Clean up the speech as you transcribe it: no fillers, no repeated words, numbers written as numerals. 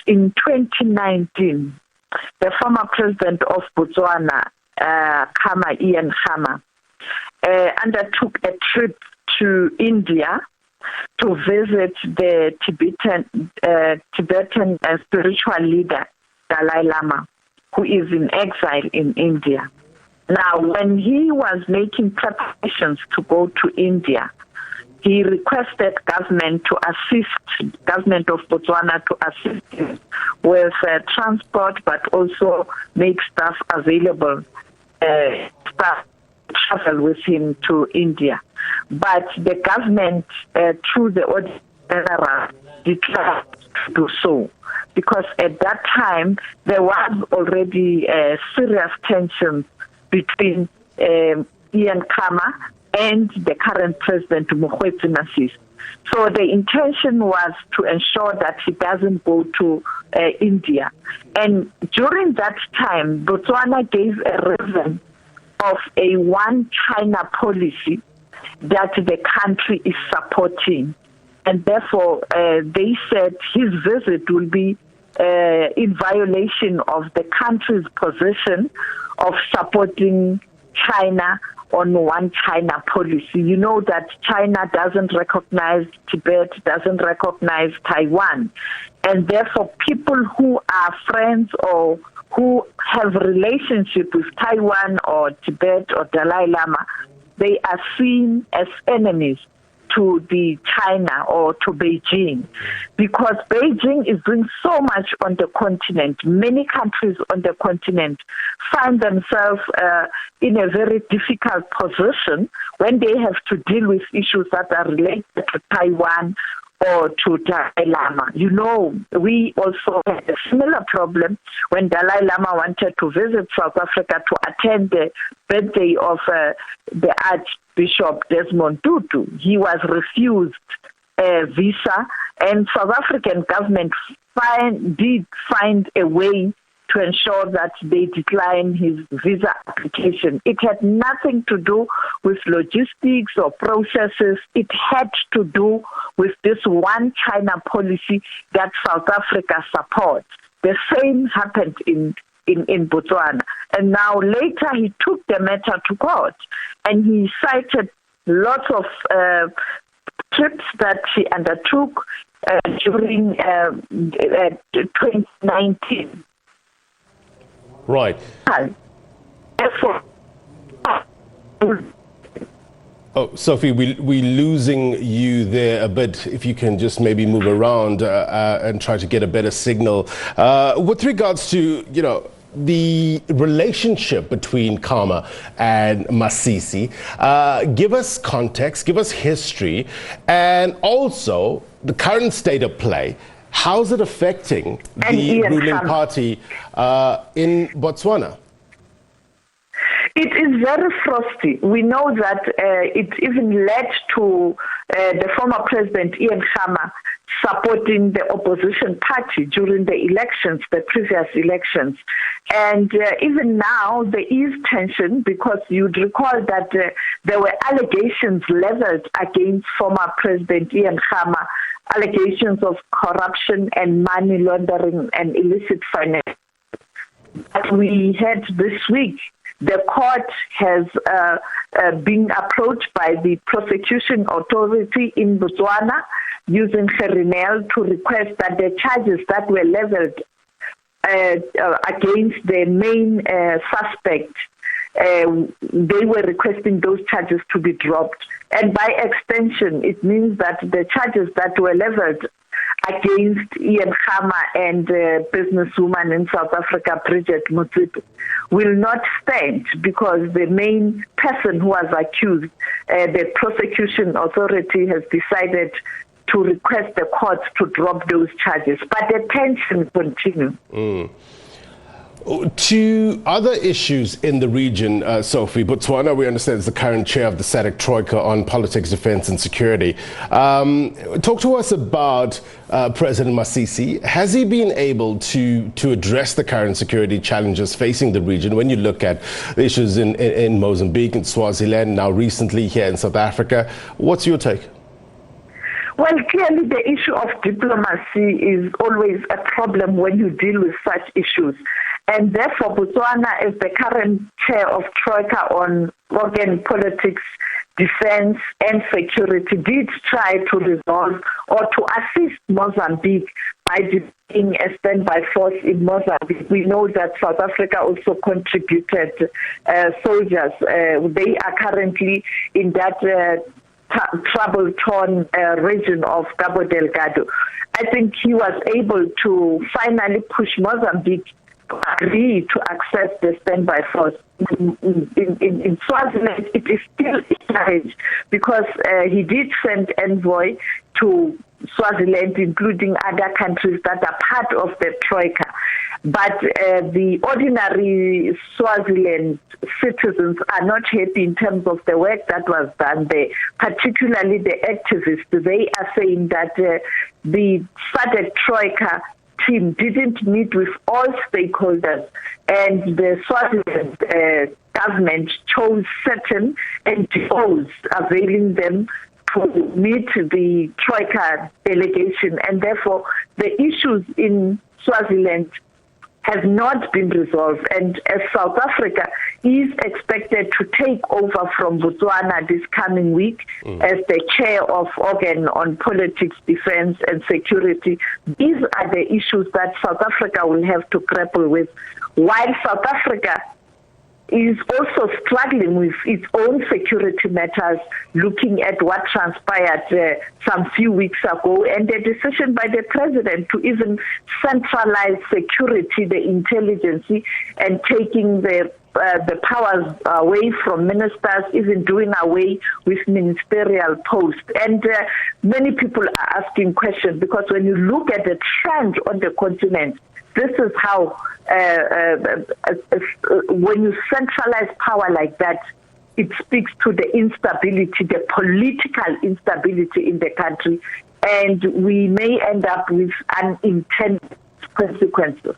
in 2019, the former president of Botswana, Ian Khama, undertook a trip to India to visit the Tibetan spiritual leader, Dalai Lama, who is in exile in India. Now, when he was making preparations to go to India, he requested government of Botswana to assist him with transport, but also make staff available, staff travel with him to India. But the government, through the Auditor General, declined to do so, because at that time there was already serious tension between Ian Khama and the current president, Mokoena. So the intention was to ensure that he doesn't go to India. And during that time, Botswana gave a reason of a one China policy that the country is supporting. And therefore, they said his visit will be in violation of the country's position of supporting China on one China policy. You know that China doesn't recognize Tibet, doesn't recognize Taiwan. And therefore, people who are friends or who have a relationship with Taiwan or Tibet or Dalai Lama, they are seen as enemies to the China or to Beijing, because Beijing is doing so much on the continent. Many countries on the continent find themselves in a very difficult position when they have to deal with issues that are related to Taiwan or to Dalai Lama. You know, we also had a similar problem when Dalai Lama wanted to visit South Africa to attend the birthday of the Archbishop Desmond Tutu. He was refused a visa, and South African government did find a way to ensure that they decline his visa application. It had nothing to do with logistics or processes. It had to do with this one China policy that South Africa supports. The same happened in Botswana. And now later he took the matter to court, and he cited lots of trips that he undertook during 2019. Right. Oh, Sophie, we're losing you there a bit. If you can just maybe move around and try to get a better signal. With regards to, the relationship between Khama and Masisi, give us context, give us history, and also the current state of play. How's it affecting the ruling party in Botswana? It is very frosty. We know that it even led to the former president Ian Khama supporting the opposition party during the elections, the previous elections. And even now, there is tension, because you'd recall that there were allegations leveled against former President Ian Khama, allegations of corruption and money laundering and illicit finance. But we had this week, the court has been approached by the prosecution authority in Botswana using Gerinel to request that the charges that were leveled against the main suspect, they were requesting those charges to be dropped. And by extension, it means that the charges that were leveled against Ian Khama and businesswoman in South Africa, Bridget Motsepe, will not stand, because the main person who was accused, the prosecution authority has decided to request the courts to drop those charges. But the tension continues. To other issues in the region, Sophie, Botswana, we understand, is the current chair of the SADC Troika on politics, defense and security. Talk to us about President Masisi. Has he been able to address the current security challenges facing the region when you look at the issues in Mozambique and Swaziland, now recently here in South Africa? What's your take? Well, clearly the issue of diplomacy is always a problem when you deal with such issues. And therefore, Botswana, as the current chair of Troika on organ politics, defense and security, did try to resolve or to assist Mozambique by being a standby force in Mozambique. We know that South Africa also contributed soldiers. They are currently in that trouble-torn region of Cabo Delgado. I think he was able to finally push Mozambique to agree to accept the standby force. In Swaziland, it is still encouraged because he did send envoy to Swaziland, including other countries that are part of the Troika. But the ordinary Swaziland citizens are not happy in terms of the work that was done there, particularly the activists. They are saying that the SADC Troika team didn't meet with all stakeholders, and the Swaziland government chose certain NGOs, availing them to meet the Troika delegation, and therefore the issues in Swaziland has not been resolved. And as South Africa is expected to take over from Botswana this coming week as the chair of organ on politics, defense and security, these are the issues that South Africa will have to grapple with, while South Africa is also struggling with its own security matters, looking at what transpired some few weeks ago, and the decision by the president to even centralize security, the intelligence, and taking the powers away from ministers, even doing away with ministerial posts. And many people are asking questions, because when you look at the trend on the continent, this is how, when you centralize power like that, it speaks to the instability, the political instability in the country, and we may end up with unintended consequences.